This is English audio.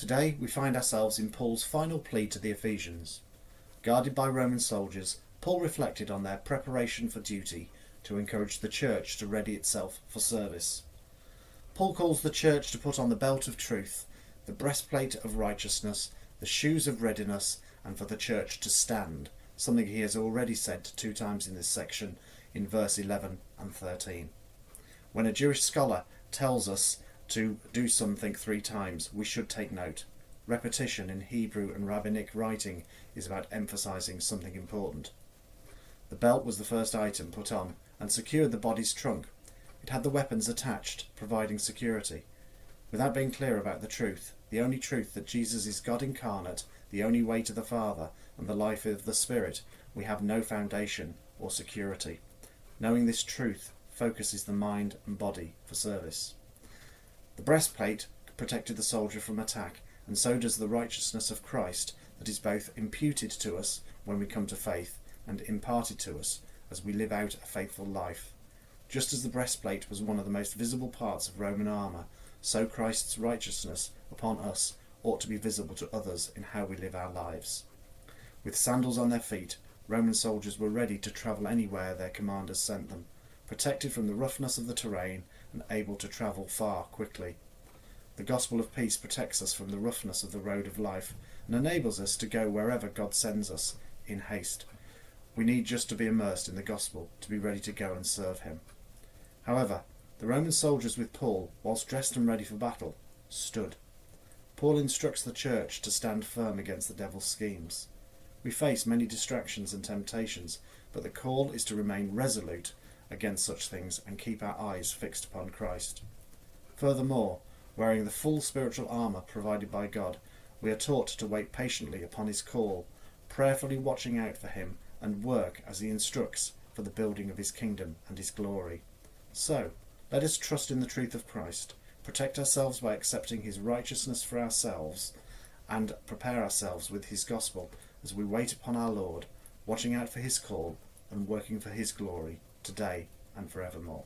Today we find ourselves in Paul's final plea to the Ephesians. Guarded by Roman soldiers, Paul reflected on their preparation for duty to encourage the church to ready itself for service. Paul calls the church to put on the belt of truth, the breastplate of righteousness, the shoes of readiness, and for the church to stand, something he has already said 2 times in this section in verse 11 and 13. When a Jewish scholar tells us to do something 3 times, we should take note. Repetition in Hebrew and rabbinic writing is about emphasizing something important. The belt was the first item put on and secured the body's trunk. It had the weapons attached, providing security. Without being clear about the truth, the only truth that Jesus is God incarnate, the only way to the Father, and the life of the Spirit, we have no foundation or security. Knowing this truth focuses the mind and body for service. The breastplate protected the soldier from attack, and so does the righteousness of Christ that is both imputed to us when we come to faith and imparted to us as we live out a faithful life. Just as the breastplate was one of the most visible parts of Roman armour, so Christ's righteousness upon us ought to be visible to others in how we live our lives. With sandals on their feet, Roman soldiers were ready to travel anywhere their commanders sent them, protected from the roughness of the terrain and able to travel far quickly. The gospel of peace protects us from the roughness of the road of life and enables us to go wherever God sends us in haste. We need just to be immersed in the gospel to be ready to go and serve him. However, the Roman soldiers with Paul, whilst dressed and ready for battle, stood. Paul instructs the church to stand firm against the devil's schemes. We face many distractions and temptations, but the call is to remain resolute against such things and keep our eyes fixed upon Christ. Furthermore, wearing the full spiritual armour provided by God, we are taught to wait patiently upon his call, prayerfully watching out for him and work as he instructs for the building of his kingdom and his glory. So, let us trust in the truth of Christ, protect ourselves by accepting his righteousness for ourselves, and prepare ourselves with his gospel as we wait upon our Lord, watching out for his call and working for his glory today and forevermore.